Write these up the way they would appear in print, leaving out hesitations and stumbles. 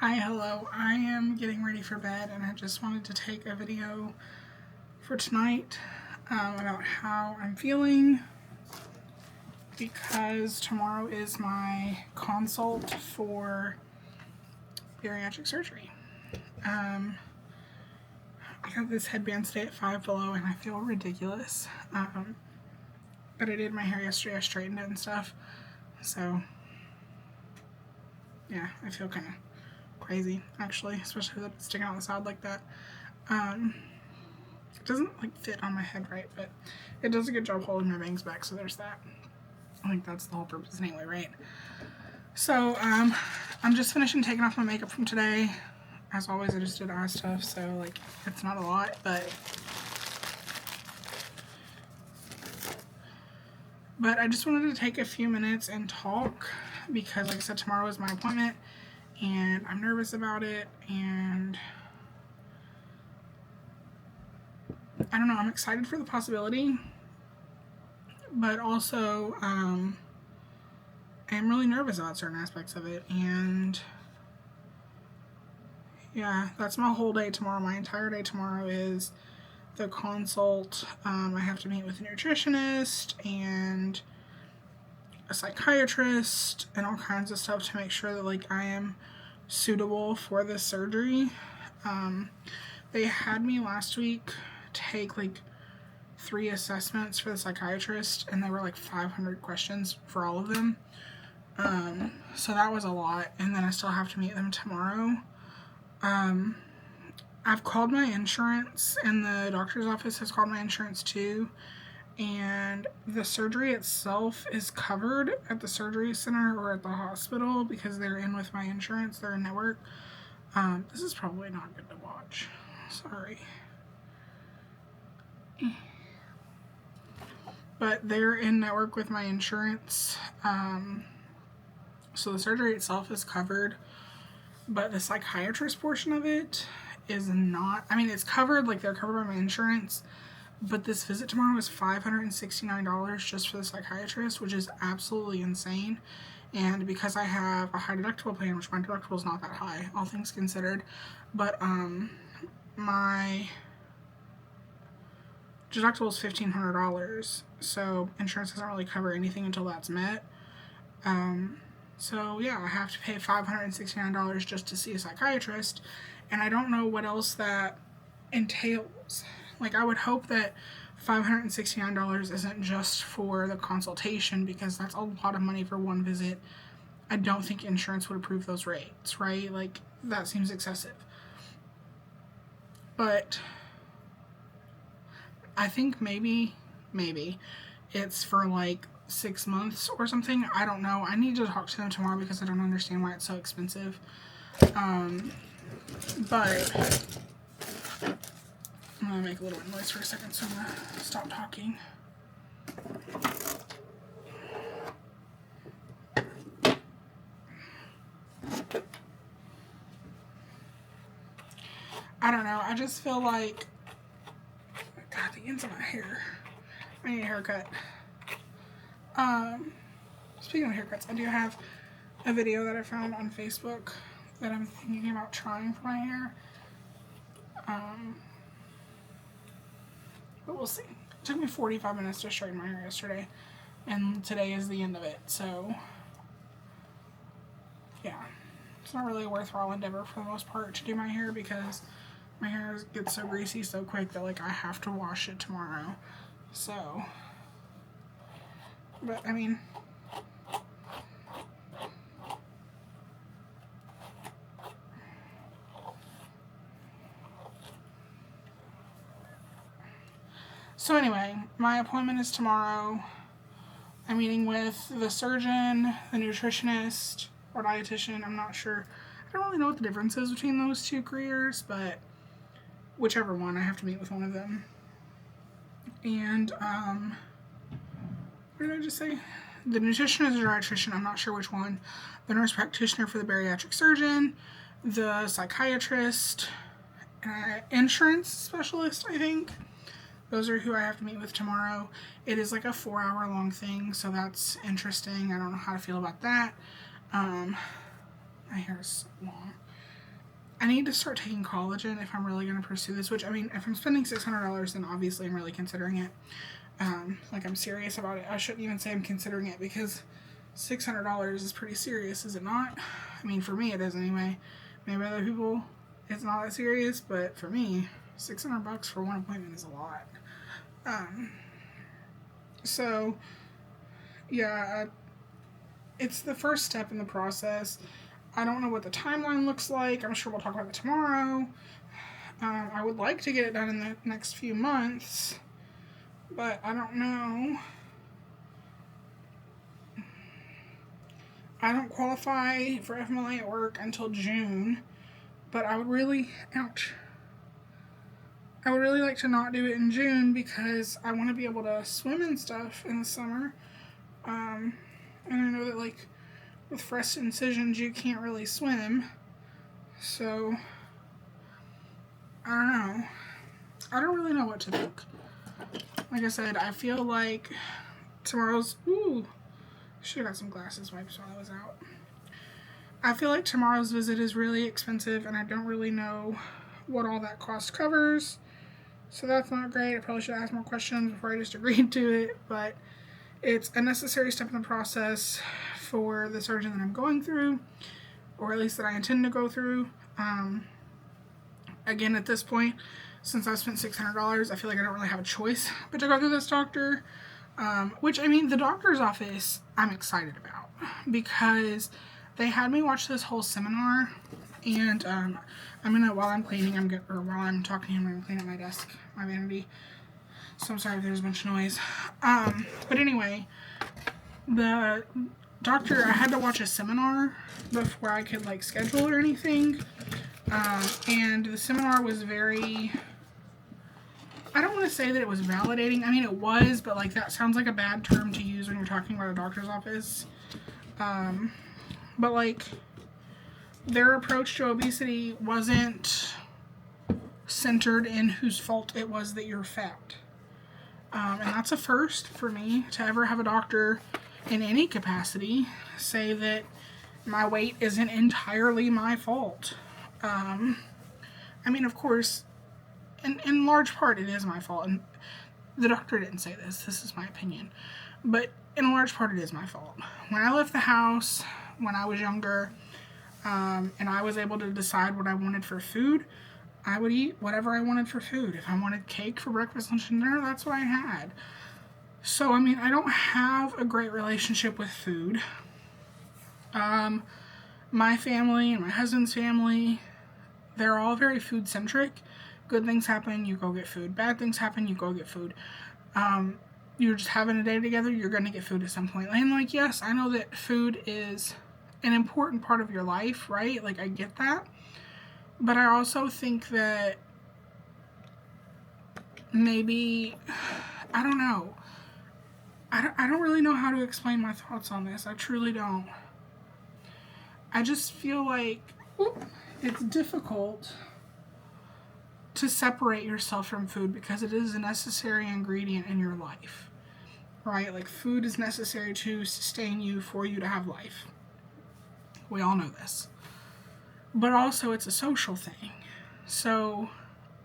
Hi, hello. I am getting ready for bed and I just wanted to take a video for tonight about how I'm feeling because tomorrow is my consult for bariatric surgery. I got this headband today at 5 below and I feel ridiculous. But I did my hair yesterday, I straightened it and stuff. So, yeah, I feel kind of crazy actually, especially with it sticking out the side like that. It doesn't like fit on my head right, but it does a good job holding my bangs back, so there's that. I think that's the whole purpose anyway, right? So I'm just finishing taking off my makeup from today. As always, I just did eye stuff, so like it's not a lot, but I just wanted to take a few minutes and talk because, like I said, tomorrow is my appointment and I'm nervous about it, and I don't know, I'm excited for the possibility, but also I'm really nervous about certain aspects of it. And yeah, that's my whole day tomorrow. My entire day tomorrow is the consult. I have to meet with a nutritionist and a psychiatrist and all kinds of stuff to make sure that like I am suitable for this surgery. They had me last week take like 3 assessments for the psychiatrist, and they were like 500 questions for all of them. So that was a lot, and then I still have to meet them tomorrow. I've called my insurance, and the doctor's office has called my insurance too, and the surgery itself is covered at the surgery center or at the hospital because they're in with my insurance, they're in network. This is probably not good to watch. Sorry. But they're in network with my insurance. So the surgery itself is covered, but the psychiatrist portion of it is not. I mean, it's covered, like they're covered by my insurance, but this visit tomorrow is $569 just for the psychiatrist, which is absolutely insane. And because I have a high deductible plan, which my deductible is not that high, all things considered, but my deductible is $1,500, so insurance doesn't really cover anything until that's met. So yeah, I have to pay $569 just to see a psychiatrist, and I don't know what else that entails. Like, I would hope that $569 isn't just for the consultation, because that's a lot of money for one visit. I don't think insurance would approve those rates, right? Like, that seems excessive. But I think maybe it's for like 6 months or something. I don't know. I need to talk to them tomorrow because I don't understand why it's so expensive. But I'm gonna make a little bit of noise for a second, so I'm gonna stop talking. I don't know. I just feel like, God, the ends of my hair. I need a haircut. Speaking of haircuts, I do have a video that I found on Facebook that I'm thinking about trying for my hair. But we'll see. It took me 45 minutes to straighten my hair yesterday, and today is the end of it, so yeah. It's not really a worthwhile endeavor for the most part to do my hair because my hair gets so greasy so quick that like I have to wash it tomorrow. So, but I mean, so anyway, my appointment is tomorrow. I'm meeting with the surgeon, the nutritionist, or dietitian. I'm not sure. I don't really know what the difference is between those two careers, but whichever one, I have to meet with one of them. And, what did I just say? The nutritionist or dietitian, I'm not sure which one. The nurse practitioner for the bariatric surgeon, the psychiatrist, insurance specialist, I think. Those are who I have to meet with tomorrow. It is like a 4-hour long thing, so that's interesting. I don't know how to feel about that. My hair is so long. I need to start taking collagen if I'm really going to pursue this, which, I mean, if I'm spending $600, then obviously I'm really considering it. Like, I'm serious about it. I shouldn't even say I'm considering it, because $600 is pretty serious, is it not? I mean, for me it is anyway. Maybe other people it's not that serious, but for me, $600 for one appointment is a lot. So, yeah, it's the first step in the process. I don't know what the timeline looks like. I'm sure we'll talk about it tomorrow. I would like to get it done in the next few months, but I don't know. I don't qualify for FMLA at work until June, but I would really, I would really like to not do it in June, because I want to be able to swim and stuff in the summer. And I know that, like, with fresh incisions, you can't really swim. So, I don't know. I don't really know what to think. Like I said, I feel like tomorrow's... Ooh. Should have got some glasses wipes while I was out. I feel like tomorrow's visit is really expensive, and I don't really know what all that cost covers. So that's not great. I probably should ask more questions before I just agreed to it. But it's a necessary step in the process for the surgery that I'm going through, or at least that I intend to go through. Again, at this point, since I spent $600, I feel like I don't really have a choice but to go through this doctor. Which, I mean, the doctor's office I'm excited about, because they had me watch this whole seminar, and I'm gonna, while I'm cleaning, while I'm talking to him, I'm gonna clean up my desk, my vanity. So I'm sorry if there's a bunch of noise. But anyway, the doctor, I had to watch a seminar before I could, like, schedule or anything. And the seminar was very... I don't want to say that it was validating. I mean, it was, but, like, that sounds like a bad term to use when you're talking about a doctor's office. But, like, their approach to obesity wasn't centered in whose fault it was that you're fat. And that's a first for me, to ever have a doctor in any capacity say that my weight isn't entirely my fault. I mean, of course... in large part, it is my fault, and the doctor didn't say this. This is my opinion. But in large part, it is my fault. When I left the house, when I was younger, and I was able to decide what I wanted for food, I would eat whatever I wanted for food. If I wanted cake for breakfast, lunch, and dinner, that's what I had. So, I mean, I don't have a great relationship with food. My family and my husband's family, they're all very food-centric. Good things happen, you go get food. Bad things happen, you go get food. You're just having a day together, you're going to get food at some point. And, like, yes, I know that food is an important part of your life, right? Like, I get that. But I also think that maybe, I don't know. I don't really know how to explain my thoughts on this. I truly don't. I just feel like it's difficult to separate yourself from food, because it is a necessary ingredient in your life, right? Like, food is necessary to sustain you, for you to have life. We all know this. But also, it's a social thing. So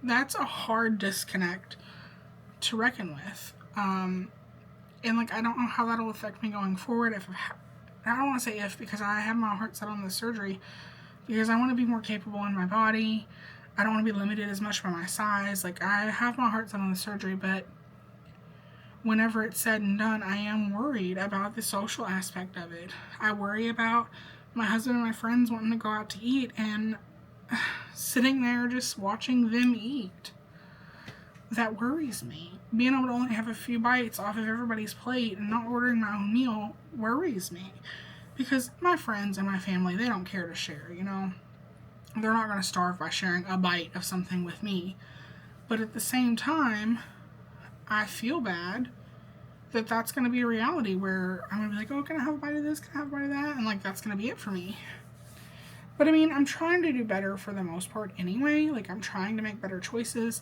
that's a hard disconnect to reckon with. And, like, I don't know how that'll affect me going forward. I don't want to say if, because I have my heart set on the surgery, because I want to be more capable in my body. I don't want to be limited as much by my size. Like, I have my heart set on the surgery, but whenever it's said and done, I am worried about the social aspect of it. I worry about my husband and my friends wanting to go out to eat, and sitting there just watching them eat. That worries me. Being able to only have a few bites off of everybody's plate and not ordering my own meal worries me. Because my friends and my family, they don't care to share, you know? They're not going to starve by sharing a bite of something with me. But at the same time, I feel bad that that's going to be a reality where I'm going to be like, oh, can I have a bite of this? Can I have a bite of that? And, like, that's going to be it for me. But, I mean, I'm trying to do better for the most part anyway. Like, I'm trying to make better choices.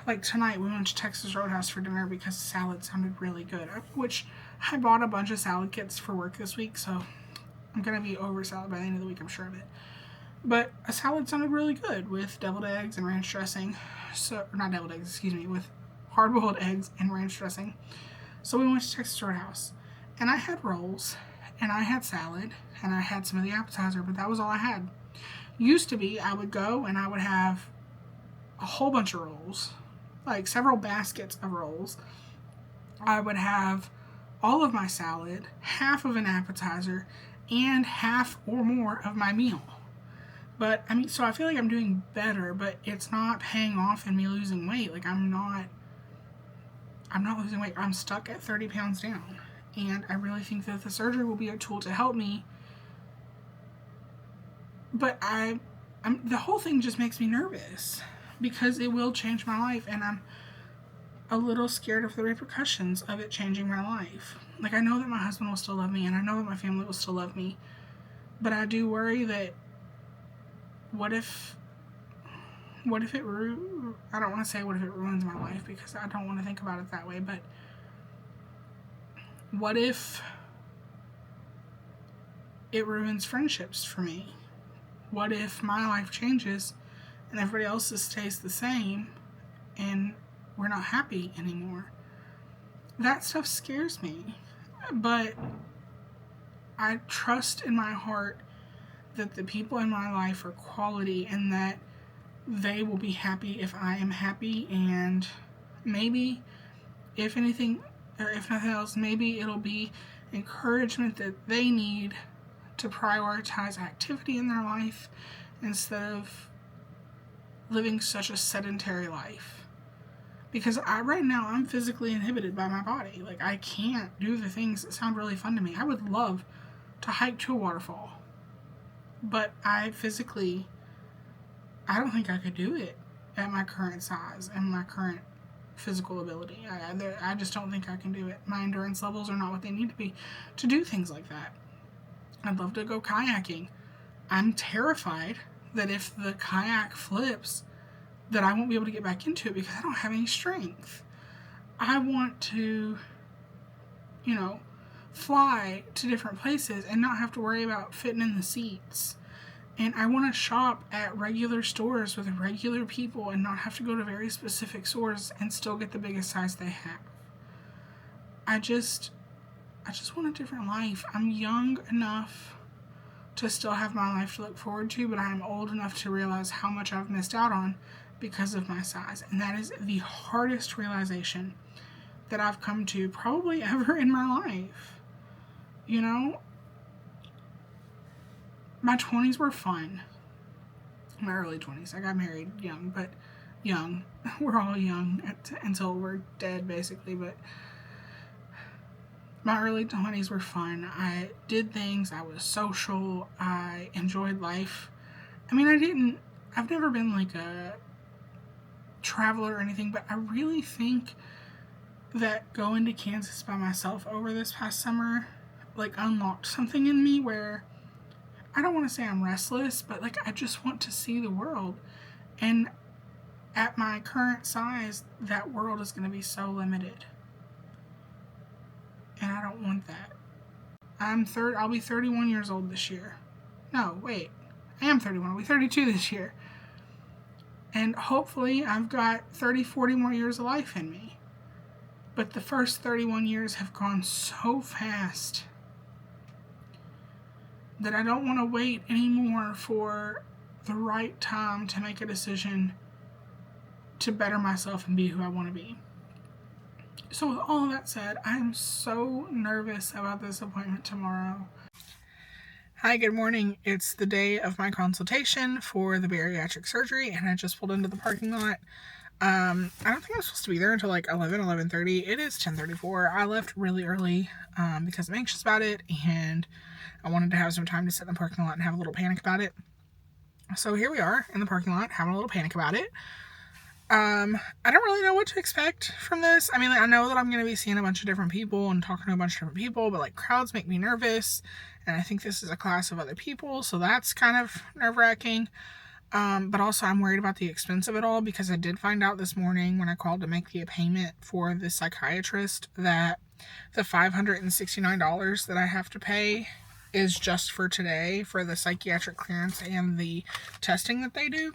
Like, tonight we went to Texas Roadhouse for dinner because the salad sounded really good. Which, I bought a bunch of salad kits for work this week, so I'm going to be over salad by the end of the week, I'm sure of it. But a salad sounded really good with deviled eggs and ranch dressing. So, not deviled eggs, excuse me, with hard-boiled eggs and ranch dressing. So we went to Texas Roadhouse, and I had rolls, and I had salad, and I had some of the appetizer, but that was all I had. Used to be, I would go and I would have a whole bunch of rolls, like several baskets of rolls. I would have all of my salad, half of an appetizer, and half or more of my meal. But, I mean, so I feel like I'm doing better, but it's not paying off in me losing weight. Like, I'm not losing weight. I'm stuck at 30 pounds down. And I really think that the surgery will be a tool to help me. But the whole thing just makes me nervous because it will change my life. And I'm a little scared of the repercussions of it changing my life. Like, I know that my husband will still love me, and I know that my family will still love me. But I do worry that what if it I don't want to say what if it ruins my life, because I don't want to think about it that way, but what if it ruins friendships for me? What if my life changes and everybody else's stays the same and we're not happy anymore? That stuff scares me, but I trust in my heart that the people in my life are quality and that they will be happy if I am happy, and maybe, if anything, or if nothing else, maybe it'll be encouragement that they need to prioritize activity in their life instead of living such a sedentary life. Because right now, I'm physically inhibited by my body. Like, I can't do the things that sound really fun to me. I would love to hike to a waterfall, but I don't think I could do it at my current size and my current physical ability. I just don't think I can do it. My endurance levels are not what they need to be to do things like that. I'd love to go kayaking. I'm terrified that if the kayak flips, that I won't be able to get back into it because I don't have any strength. I want to, fly to different places and not have to worry about fitting in the seats. And I want to shop at regular stores with regular people and not have to go to very specific stores and still get the biggest size they have. I just want a different life. I'm young enough to still have my life to look forward to, but I'm old enough to realize how much I've missed out on because of my size. And that is the hardest realization that I've come to probably ever in my life. My 20s were fun. My early 20s. I got married young, but young. We're all young until we're dead, basically, but my early 20s were fun. I did things. I was social. I enjoyed life. I mean, I've never been like a traveler or anything, but I really think that going to Kansas by myself over this past summer, like, unlocked something in me where I don't want to say I'm restless, but like, I just want to see the world. And at my current size, that world is going to be so limited. And I don't want that. I'll be 31 years old this year. No, wait. I am 31. I'll be 32 this year. And hopefully I've got 30, 40 more years of life in me. But the first 31 years have gone so fast that I don't want to wait anymore for the right time to make a decision to better myself and be who I want to be. So with all of that said, I'm so nervous about this appointment tomorrow. Hi, good morning. It's the day of my consultation for the bariatric surgery, and I just pulled into the parking lot. I don't think I'm supposed to be there until like 11:30. It is 10:34. I left really early because I'm anxious about it, and I wanted to have some time to sit in the parking lot and have a little panic about it. So here we are in the parking lot having a little panic about it. I don't really know what to expect from this. I mean, I know that I'm going to be seeing a bunch of different people and talking to a bunch of different people, but like, crowds make me nervous, and I think this is a class of other people, so that's kind of nerve-wracking. But also I'm worried about the expense of it all, because I did find out this morning when I called to make the payment for the psychiatrist that the $569 that I have to pay is just for today for the psychiatric clearance and the testing that they do,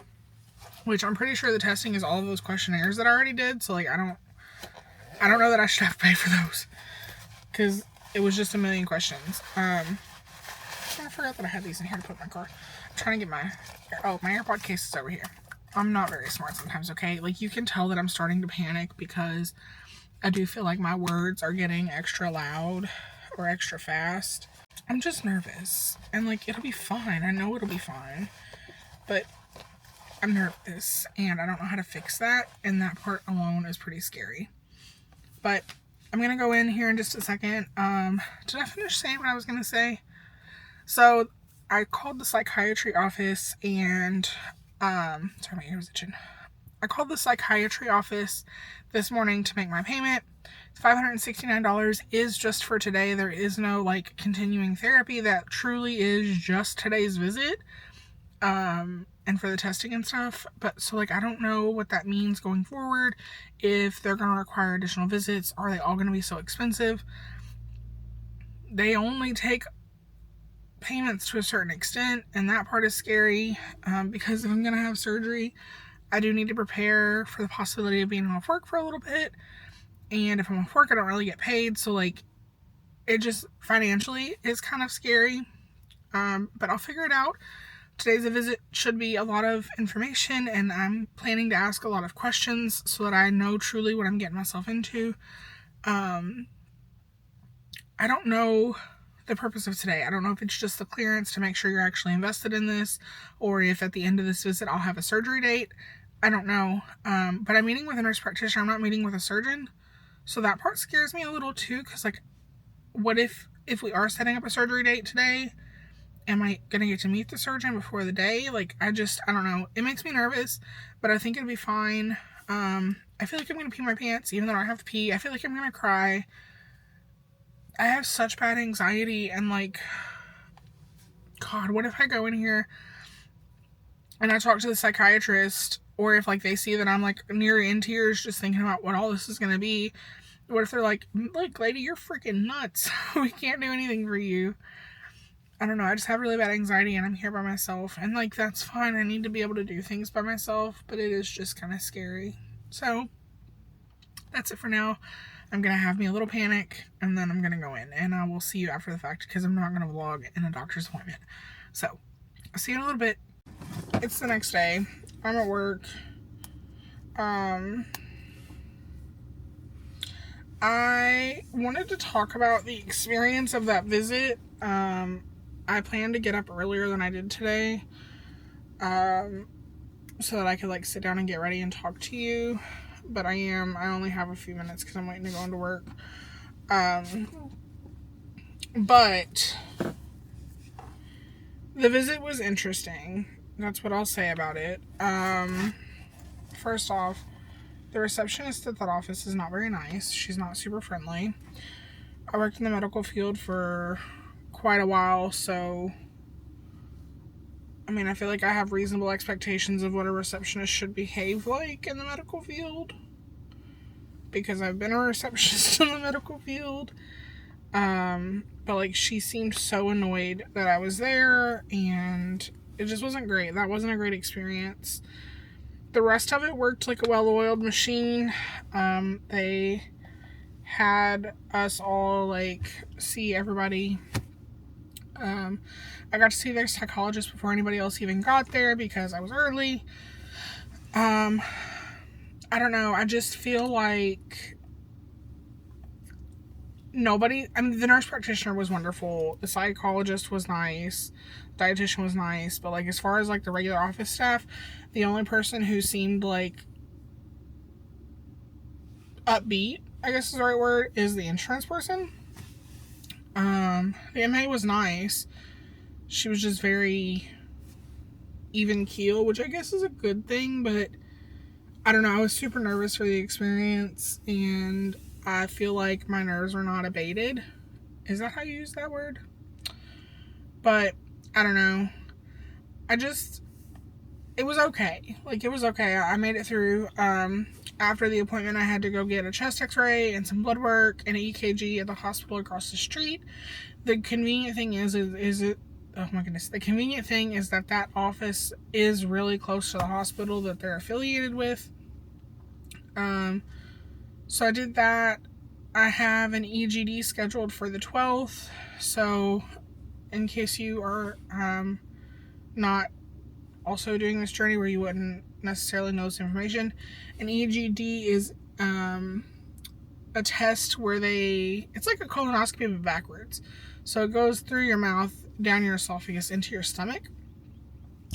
which I'm pretty sure the testing is all of those questionnaires that I already did. So like, I don't know that I should have to pay for those because it was just a million questions. I forgot that I had these in here to put in my car. I'm trying to get my AirPod case is over here. I'm not very smart sometimes, okay? Like, you can tell that I'm starting to panic because I do feel like my words are getting extra loud or extra fast. I'm just nervous. And, like, it'll be fine. I know it'll be fine. But I'm nervous. And I don't know how to fix that. And that part alone is pretty scary. But I'm going to go in here in just a second. Did I finish saying what I was going to say? So, I called the psychiatry office and... sorry, my ear was itching. I called the psychiatry office this morning to make my payment. $569 is just for today. There is no like continuing therapy. That truly is just today's visit. And for the testing and stuff. But so like, I don't know what that means going forward. If they're going to require additional visits, are they all going to be so expensive? They only take payments to a certain extent, and that part is scary because if I'm gonna have surgery, I do need to prepare for the possibility of being off work for a little bit, and if I'm off work, I don't really get paid, so like, it just financially is kind of scary, but I'll figure it out. Today's a visit should be a lot of information, and I'm planning to ask a lot of questions so that I know truly what I'm getting myself into. I don't know the purpose of today. I don't know if it's just the clearance to make sure you're actually invested in this, or if at the end of this visit I'll have a surgery date. I don't know. But I'm meeting with a nurse practitioner. I'm not meeting with a surgeon. So that part scares me a little too, because like, what if we are setting up a surgery date today? Am I gonna get to meet the surgeon before the day? Like, I don't know. It makes me nervous, but I think it'll be fine. I feel like I'm gonna pee my pants, even though I don't have to pee. I feel like I'm gonna cry. I have such bad anxiety, and like, God, what if I go in here and I talk to the psychiatrist, or if like they see that I'm like near in tears just thinking about what all this is going to be? What if they're like, look, lady, you're freaking nuts. We can't do anything for you. I don't know. I just have really bad anxiety, and I'm here by myself, and like, that's fine. I need to be able to do things by myself, but it is just kind of scary. So that's it for now. I'm going to have me a little panic, and then I'm going to go in, and I will see you after the fact, because I'm not going to vlog in a doctor's appointment. So, I'll see you in a little bit. It's the next day. I'm at work. I wanted to talk about the experience of that visit. I planned to get up earlier than I did today, so that I could like sit down and get ready and talk to you. But I only have a few minutes because I'm waiting to go into work. But the visit was interesting. That's what I'll say about it. First off, the receptionist at that office is not very nice. She's not super friendly. I worked in the medical field for quite a while, so I mean, I feel like I have reasonable expectations of what a receptionist should behave like in the medical field, because I've been a receptionist in the medical field. But like, she seemed so annoyed that I was there, and it just wasn't great. That wasn't a great experience. The rest of it worked like a well-oiled machine. They had us all like see everybody. I got to see their psychologist before anybody else even got there because I was early. I don't know. I just feel like the nurse practitioner was wonderful. The psychologist was nice. Dietitian was nice. But like, as far as like the regular office staff, the only person who seemed like upbeat, I guess is the right word, is the insurance person. The MA was nice. She was just very even keel, which I guess is a good thing, but I don't know. I was super nervous for the experience, and I feel like my nerves are not abated. Is that how you use that word? But I don't know. It was okay. Like, it was okay. I made it through. after the appointment, I had to go get a chest x-ray and some blood work and an EKG at the hospital across the street. The convenient thing is oh my goodness. The convenient thing is that that office is really close to the hospital that they're affiliated with. So I did that. I have an EGD scheduled for the 12th. So in case you are not also doing this journey where you wouldn't necessarily know this information, an EGD is a test where it's like a colonoscopy but backwards. So it goes through your mouth, down your esophagus, into your stomach.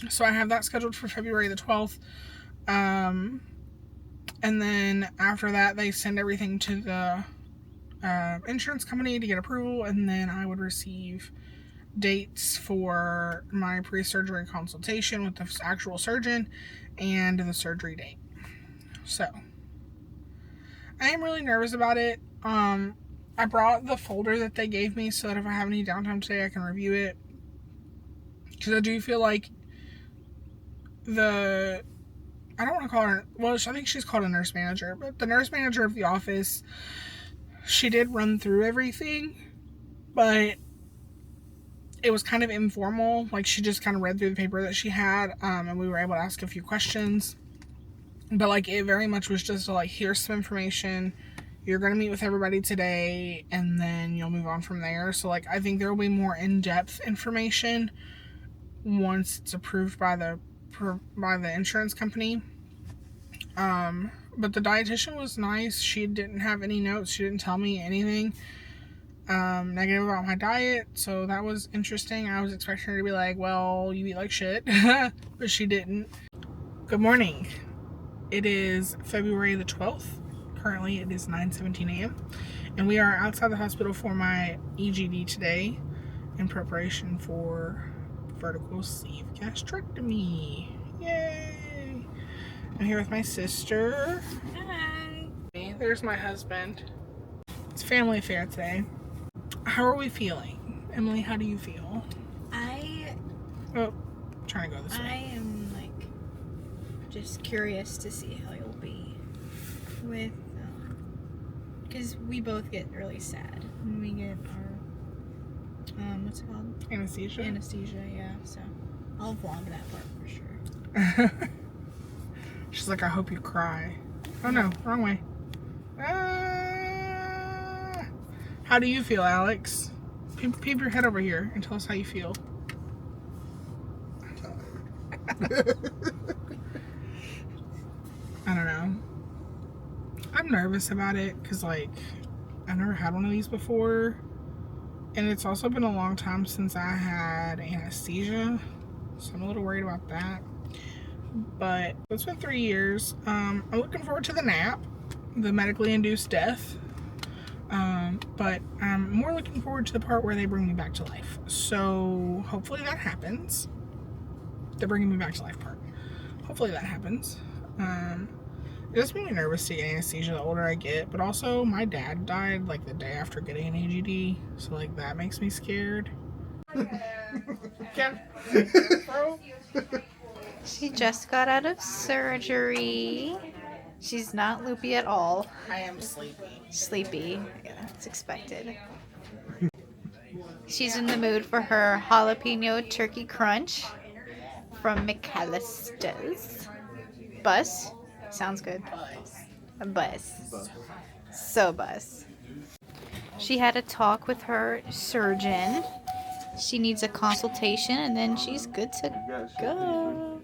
So I have that scheduled for February the 12th. And then after that, they send everything to the insurance company to get approval, and then I would receive dates for my pre-surgery consultation with the actual surgeon and the surgery date. So I am really nervous about it. I brought the folder that they gave me so that if I have any downtime today, I can review it, because I do feel like I don't want to call her, well, I think she's called a nurse manager, but the nurse manager of the office, she did run through everything, but it was kind of informal. Like, she just kind of read through the paper that she had, and we were able to ask a few questions, but like, it very much was just like, here's some information, you're going to meet with everybody today, and then you'll move on from there. So like, I think there will be more in-depth information once it's approved by the insurance company. But the dietitian was nice. She didn't have any notes. She didn't tell me anything negative about my diet, so that was interesting. I was expecting her to be like, well, you eat like shit, but she didn't. Good morning. It is February the 12th. Currently it is 9:17 a.m. and we are outside the hospital for my EGD today in preparation for vertical sleeve gastrectomy. Yay! I'm here with my sister. Hi. There's my husband. It's family affair today. How are we feeling? Emily, how do you feel? I'm trying to go this way. I am like just curious to see how you'll be with, because we both get really sad when we get our, what's it called? Anesthesia? Anesthesia, yeah. So I'll vlog that part for sure. She's like, I hope you cry. Oh no, wrong way. How do you feel, Alex? Peep your head over here and tell us how you feel. I don't know. I'm nervous about it because, like, I've never had one of these before. And it's also been a long time since I had anesthesia. So I'm a little worried about that. But it's been 3 years. I'm looking forward to the nap, the medically induced death. But I'm more looking forward to the part where they bring me back to life. So hopefully that happens. The bringing me back to life part. Hopefully that happens. It does make me nervous to get anesthesia the older I get. But also my dad died like the day after getting an AGD. So like that makes me scared. She just got out of surgery. She's not loopy at all. I am sleepy. Sleepy. Yeah, it's expected. She's in the mood for her jalapeno turkey crunch from McAllister's. Bus? Sounds good. A bus. So bus. She had a talk with her surgeon. She needs a consultation and then she's good to go.